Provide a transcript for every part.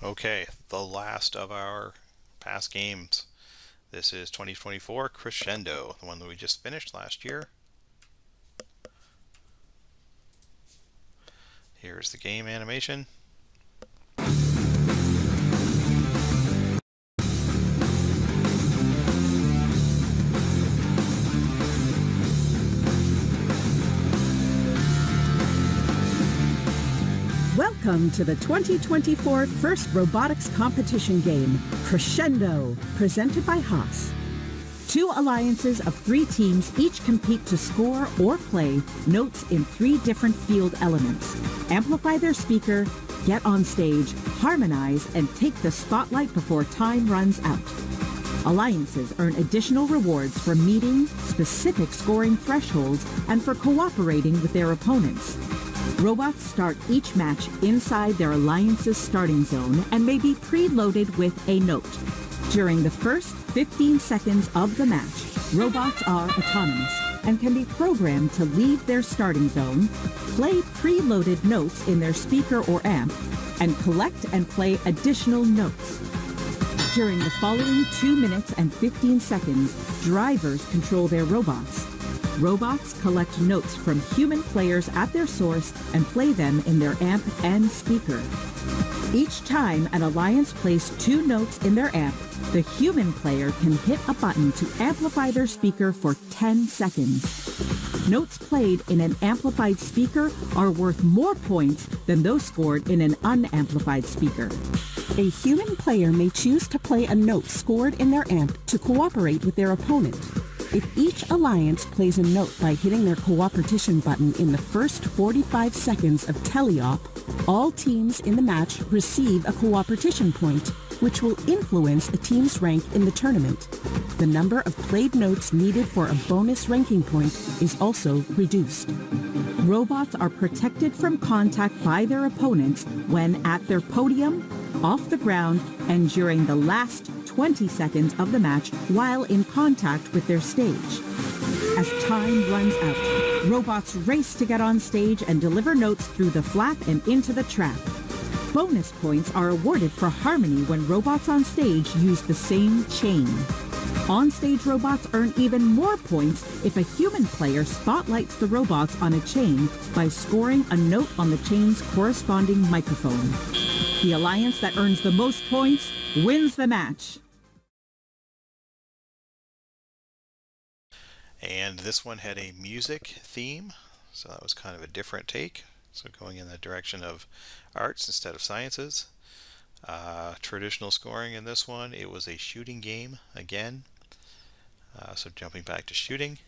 Okay, the last of our past games. This is 2024 Crescendo, the one that we just finished last year. Here's the game animation. Welcome to the 2024 First Robotics Competition game, Crescendo, presented by Haas. Two alliances of 3 teams each compete to score or play notes in 3 different field elements, amplify their speaker, get on stage, harmonize, and take the spotlight before time runs out. Alliances earn additional rewards for meeting specific scoring thresholds and for cooperating with their opponents. Robots start each match inside their alliance's starting zone and may be preloaded with a note. During the first 15 seconds of the match, robots are autonomous and can be programmed to leave their starting zone, play preloaded notes in their speaker or amp, and collect and play additional notes. During the following 2 minutes and 15 seconds, drivers control their robots. Robots collect notes from human players at their source and play them in their amp and speaker. Each time an alliance plays 2 notes in their amp, the human player can hit a button to amplify their speaker for 10 seconds. Notes played in an amplified speaker are worth more points than those scored in an unamplified speaker. A human player may choose to play a note scored in their amp to cooperate with their opponent. If each alliance plays a note by hitting their cooperation button in the first 45 seconds of teleop, all teams in the match receive a cooperation point, which will influence a team's rank in the tournament. The number of played notes needed for a bonus ranking point is also reduced. Robots are protected from contact by their opponents when at their podium, off the ground, and during the last 20 seconds of the match while in contact with their stage. As time runs out, robots race to get on stage and deliver notes through the flap and into the trap. Bonus points are awarded for harmony when robots on stage use the same chain. On-stage robots earn even more points if a human player spotlights the robots on a chain by scoring a note on the chain's corresponding microphone. The alliance that earns the most points wins the match. And this one had a music theme, so that was kind of a different take. So going in the direction of arts instead of sciences. Traditional scoring in this one, it was a shooting game again. So jumping back to shooting.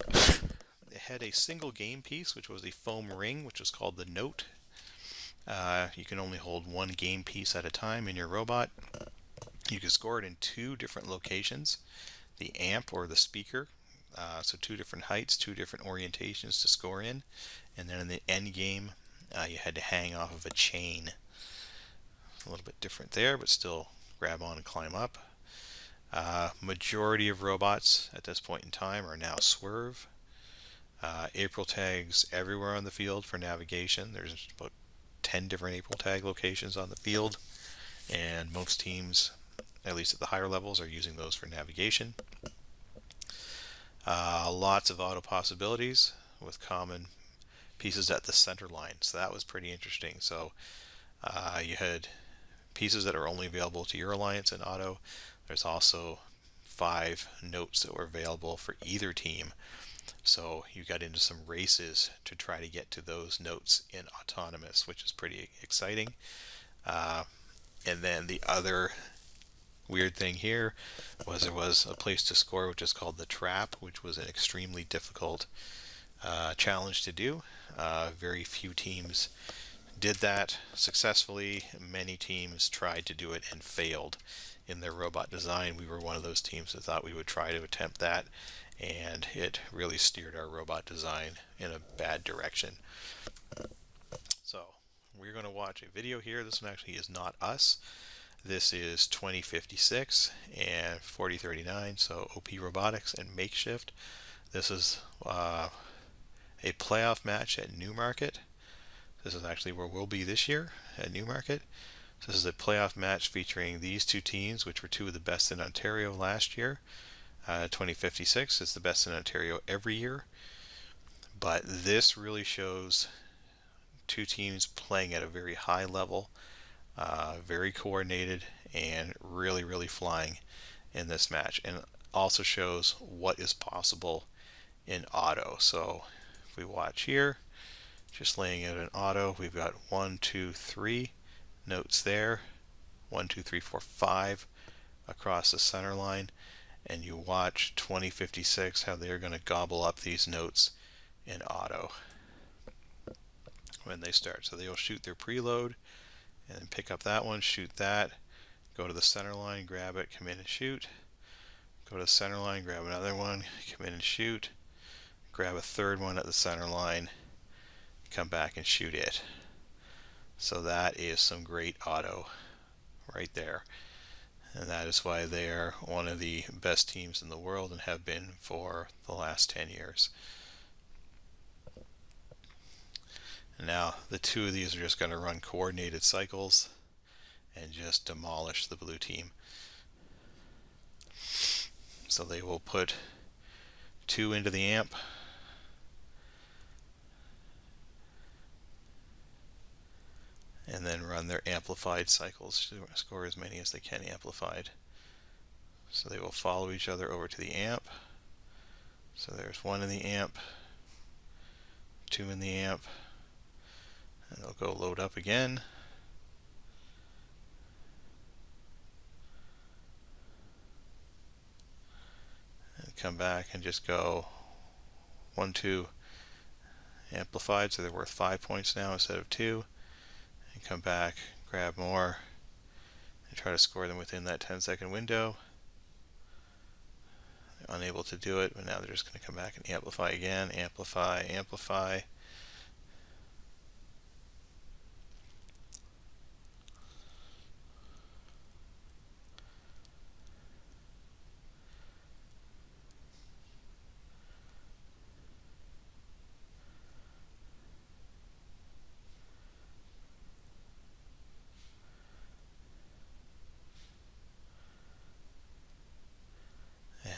It had a single game piece, which was a foam ring, which was called the note. You can only hold one game piece at a time in your robot. You can score it in 2 different locations, the amp or the speaker. So 2 different heights, 2 different orientations to score in. And then in the end game, you had to hang off of a chain. A little bit different there, but still grab on and climb up. Majority of robots at this point in time are now swerve. April tags everywhere on the field for navigation. There's about 10 different April tag locations on the field, and most teams, at least at the higher levels, are using those for navigation. Lots of auto possibilities with common pieces at the center line, so that was pretty interesting. So you had pieces that are only available to your alliance in auto. There's also 5 notes that were available for either team, so you got into some races to try to get to those notes in autonomous, which is pretty exciting. And then the other weird thing here was there was a place to score which is called the trap, which was an extremely difficult challenge to do. Very few teams did that successfully. Many teams tried to do it and failed in their robot design. We were one of those teams that thought we would try to attempt that, and it really steered our robot design in a bad direction. So we're going to watch a video here. This one actually is not us. This is 2056 and 4039, so OP Robotics and Makeshift. This is a playoff match at Newmarket. This is actually where we'll be this year at Newmarket. This is a playoff match featuring these two teams, which were two of the best in Ontario last year. 2056 is the best in Ontario every year, but this really shows two teams playing at a very high level, very coordinated, and really, really flying in this match. And also shows what is possible in auto. So if we watch here, just laying out an auto, we've got 1, 2, 3 notes there, 1, 2, 3, 4, 5 across the center line, and you watch 2056 how they're going to gobble up these notes in auto when they start. So they'll shoot their preload and then pick up that one, shoot that, go to the center line, grab it, come in and shoot, go to the center line, grab another one, come in and shoot, grab a third one at the center line, come back and shoot it. So that is some great auto right there. And that is why they are one of the best teams in the world and have been for the last 10 years. And now the two of these are just going to run coordinated cycles and just demolish the blue team. So they will put 2 into the amp, and then run their amplified cycles to score as many as they can amplified. So they will follow each other over to the amp. So there's 1 in the amp, 2 in the amp, and they'll go load up again. And come back and just go 1, 2 amplified, so they're worth 5 points now instead of 2. And come back, grab more, and try to score them within that 10-second window. They're unable to do it, but now they're just going to come back and amplify again, amplify, amplify.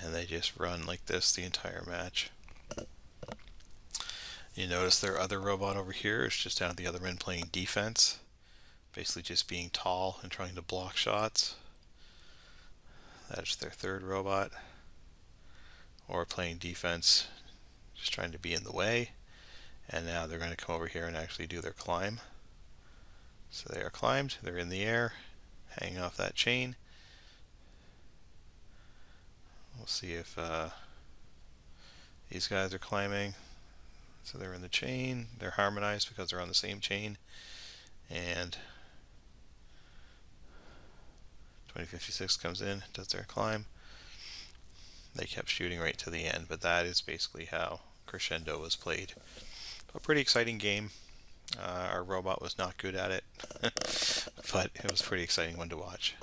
And they just run like this the entire match. You notice their other robot over here is just down at the other end playing defense, basically just being tall and trying to block shots. That's their third robot, or playing defense, just trying to be in the way. And now they're going to come over here and actually do their climb. So they are climbed, they're in the air, hanging off that chain. We'll see if these guys are climbing. So they're in the chain, they're harmonized because they're on the same chain. And 2056 comes in, does their climb. They kept shooting right to the end, but that is basically how Crescendo was played. A pretty exciting game. Our robot was not good at it, but it was a pretty exciting one to watch.